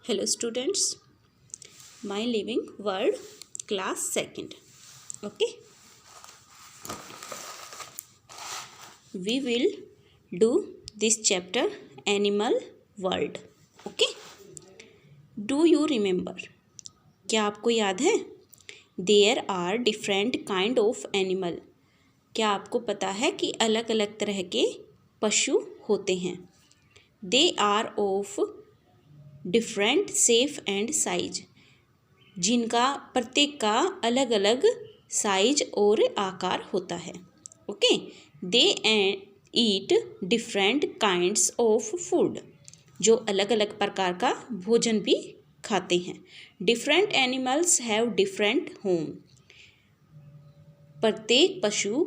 Hello students, my living world class 2nd. Okay, we will do this chapter animal world. Okay, do you remember? क्या आपको याद है? There are different kind of animal. क्या आपको पता है कि अलग अलग तरह के पशु होते हैं? They are of different shape and size, जिनका प्रत्येक का अलग अलग साइज और आकार होता है. Okay, they eat different kinds of food, जो अलग अलग प्रकार का भोजन भी खाते हैं. Different animals have different home. प्रत्येक पशु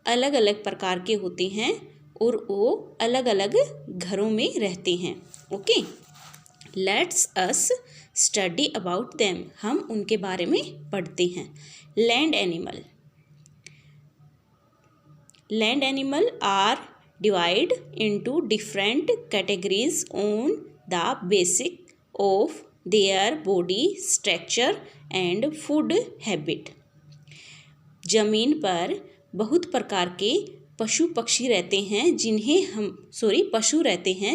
अलग अलग प्रकार के होते हैं और वो अलग अलग घरों में रहते हैं. Okay, let's us study about them. हम उनके बारे में पढ़ते हैं. Land animal. Land animal are divide into different categories on the basic of their body structure and food habit. जमीन पर बहुत प्रकार के पशु रहते हैं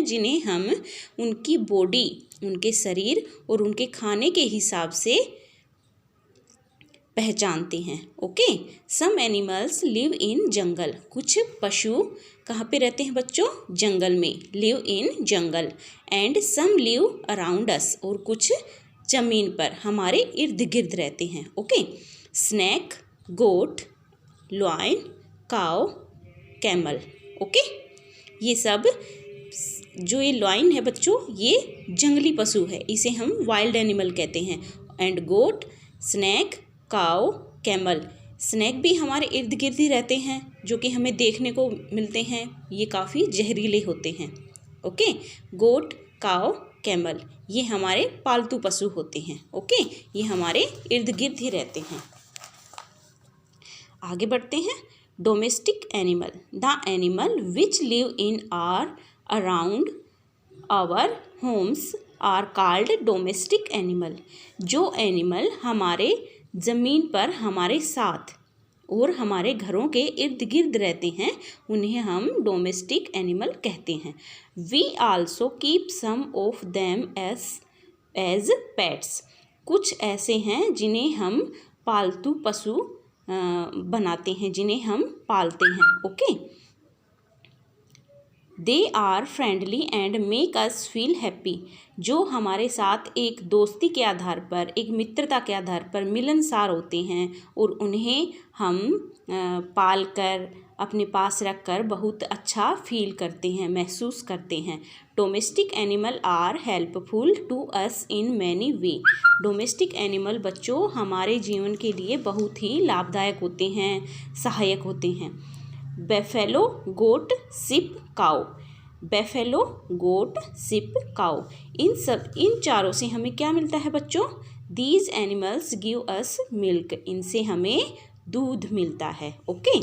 जिन्हें हम उनकी बॉडी, उनके शरीर और उनके खाने के हिसाब से पहचानते हैं. Okay, some animals live in jungle. कुछ पशु कहाँ पे रहते हैं बच्चों? जंगल में. Live in jungle. And some live around us. और कुछ जमीन पर हमारे इर्द गिर्द रहते हैं. Okay, snake, goat, lion, cow, camel. Okay, ये सब जो ये लॉयन है बच्चों, ये जंगली पशु है, इसे हम वाइल्ड एनिमल कहते हैं. एंड गोट, स्नैक, काव, कैमल. स्नैक भी हमारे इर्द गिर्द ही रहते हैं, जो कि हमें देखने को मिलते हैं. ये काफ़ी जहरीले होते हैं. ओके, गोट, काव, कैमल ये हमारे पालतू पशु होते हैं. ओके, ये हमारे इर्द गिर्द ही रहते हैं. आगे बढ़ते हैं. Domestic animal. The animal which live in or around our homes are called domestic animal. जो एनिमल हमारे ज़मीन पर हमारे साथ और हमारे घरों के इर्द गिर्द रहते हैं, उन्हें हम डोमेस्टिक एनिमल कहते हैं. We also keep some of them as pets. कुछ ऐसे हैं जिन्हें हम पालतू पशु बनाते हैं, जिन्हें हम पालते हैं. Okay, they are friendly and make us feel happy. जो हमारे साथ एक दोस्ती के आधार पर, एक मित्रता के आधार पर मिलनसार होते हैं और उन्हें हम पाल कर अपने पास रख कर बहुत अच्छा फील करते हैं, महसूस करते हैं. Domestic animal are helpful to us in many way. Domestic animal बच्चों हमारे जीवन के लिए बहुत ही लाभदायक होते हैं, सहायक होते हैं. Buffalo, goat, sheep, cow. Buffalo, goat, sheep, cow. इन चारों से हमें क्या मिलता है बच्चों? These animals give us milk. इनसे हमें दूध मिलता है. Okay,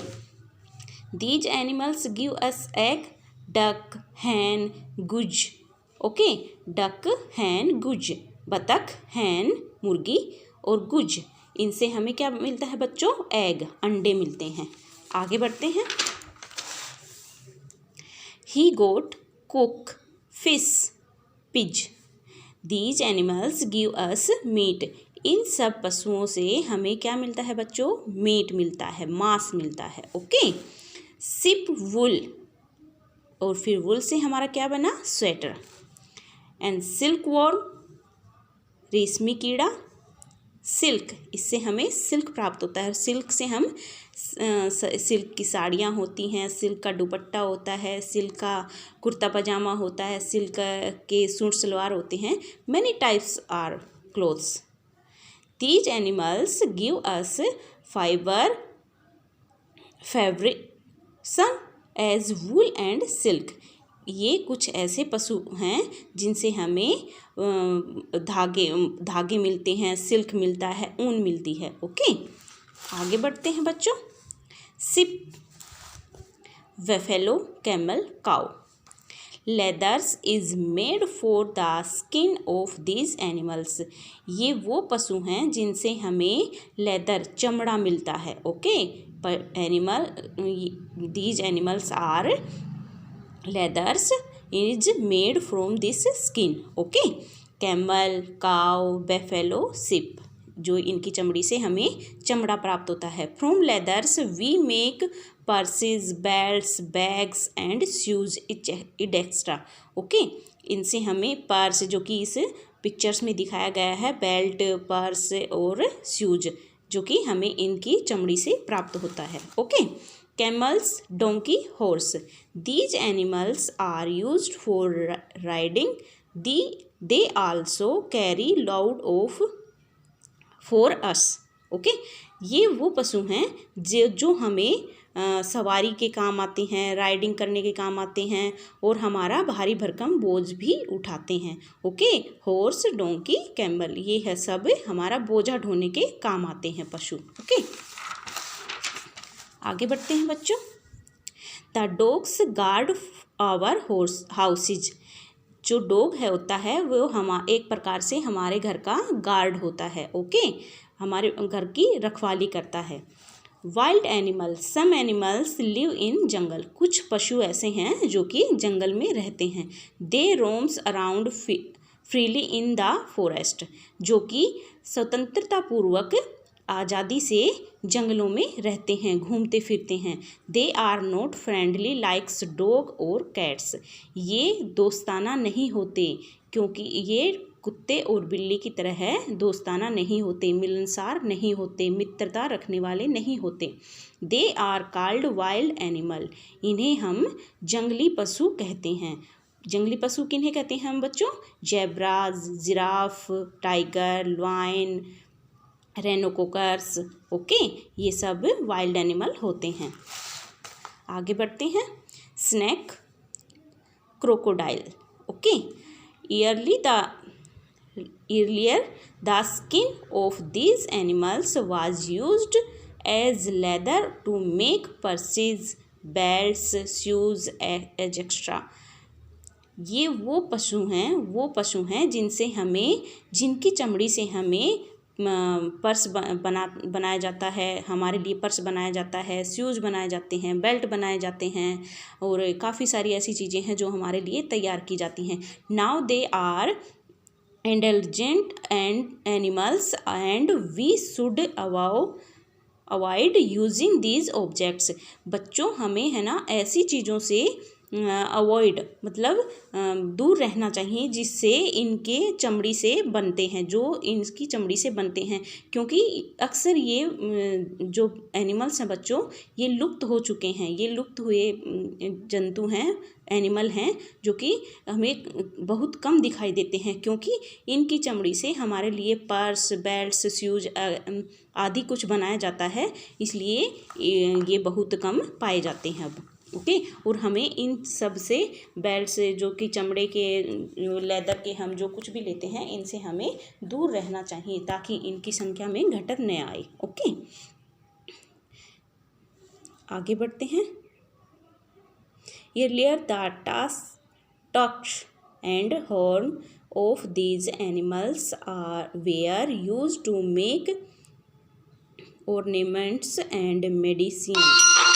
these animals give us egg, duck, hen, goose. Okay, duck, hen, गुज. बतख, हैन, मुर्गी और गुज. इनसे हमें क्या मिलता है बच्चों? एग, अंडे मिलते हैं. आगे बढ़ते हैं. He goat, cock, fish, pig. These animals give us meat. इन सब पशुओं से हमें क्या मिलता है बच्चों? मीट मिलता है, मांस मिलता है. ओके, सिप, वुल. और फिर वुल से हमारा क्या बना? स्वेटर. एंड सिल्क वॉर्म, रेशमी कीड़ा. सिल्क, इससे हमें सिल्क प्राप्त होता है. सिल्क से हम सिल्क की साड़ियाँ होती हैं, सिल्क का दुपट्टा होता है, सिल्क का कुर्ता पजामा होता है, सिल्क के सूट सलवार होते हैं. Many types are clothes. These animals give us fibre, fabric some as wool and silk. ये कुछ ऐसे पशु हैं जिनसे हमें धागे मिलते हैं, सिल्क मिलता है, ऊन मिलती है. ओके, आगे बढ़ते हैं बच्चों. Sheep, buffalo, camel, cow. Leathers is made for the skin of these animals. ये वो पशु हैं जिनसे हमें लेदर चमड़ा मिलता है। ओके, पर animal these animals are leathers is made from this skin. Okay, camel, cow, buffalo, sheep, जो इनकी चमड़ी से हमें चमड़ा प्राप्त होता है। From leathers we make purses, belts, bags and shoes extra. Okay, इनसे हमें पर्स, जो कि इस पिक्चर्स में दिखाया गया है, बेल्ट, पर्स और शूज, जो कि हमें इनकी चमड़ी से प्राप्त होता है। Okay, camels, donkey, horse, these animals are used for riding. They also carry load of for us. Okay, ये वो पशु हैं जो हमें सवारी के काम आते हैं, राइडिंग करने के काम आते हैं और हमारा भारी भरकम बोझ भी उठाते हैं। ओके, हॉर्स, डोंकी, कैमल, ये है सब हमारा बोझा ढोने के काम आते हैं पशु। ओके, आगे बढ़ते हैं बच्चों। The dogs guard our houses. जो डॉग है होता है वो एक प्रकार से हमारे घर का गार्ड होता है। ओके, हमारे घर की रखवाली करता है। Wild animal, some animals live in jungle. कुछ पशु ऐसे हैं जो कि जंगल में रहते हैं। They roams around freely in the forest, जो कि स्वतंत्रतापूर्वक आज़ादी से जंगलों में रहते हैं, घूमते फिरते हैं। They are not friendly likes dog और कैट्स। ये दोस्ताना नहीं होते, क्योंकि ये कुत्ते और बिल्ली की तरह है, दोस्ताना नहीं होते, मिलनसार नहीं होते, मित्रता रखने वाले नहीं होते। They are called wild animal. इन्हें हम जंगली पशु कहते हैं। जंगली पशु किन्हें कहते हैं हम बच्चों? Zebras, giraffe, tiger, lion, rhinoceros. Okay, ये सब वाइल्ड एनिमल होते हैं। आगे बढ़ते हैं। Snake, crocodile. Okay, earlier the skin of these animals was used as leather to make purses, belts, shoes, etc. ये वो पशु हैं जिनकी चमड़ी से हमें पर्स बनाया जाता है, हमारे लिए पर्स बनाया जाता है, शूज बनाए जाते हैं, बेल्ट बनाए जाते हैं और काफ़ी सारी ऐसी चीज़ें हैं जो हमारे लिए तैयार की जाती हैं। Now they are intelligent and animals and we should avoid using these objects. बच्चों, हमें है ना ऐसी चीज़ों से अवॉइड मतलब दूर रहना चाहिए जिससे इनके चमड़ी से बनते हैं, जो इनकी चमड़ी से बनते हैं, क्योंकि अक्सर ये जो एनिमल्स हैं बच्चों, ये लुप्त हो चुके हैं। ये लुप्त हुए जंतु हैं, एनिमल हैं, जो कि हमें बहुत कम दिखाई देते हैं, क्योंकि इनकी चमड़ी से हमारे लिए पर्स, बेल्ट्स, शूज आदि कुछ बनाया जाता है, इसलिए ये बहुत कम पाए जाते हैं अब। ओके, और हमें इन सब से, बेल्ट से, जो कि चमड़े के, लेदर के, हम जो कुछ भी लेते हैं, इनसे हमें दूर रहना चाहिए ताकि इनकी संख्या में घटन न आए। ओके, आगे बढ़ते हैं। Earlier the tusks and horn of these animals were used to make ornaments and medicines.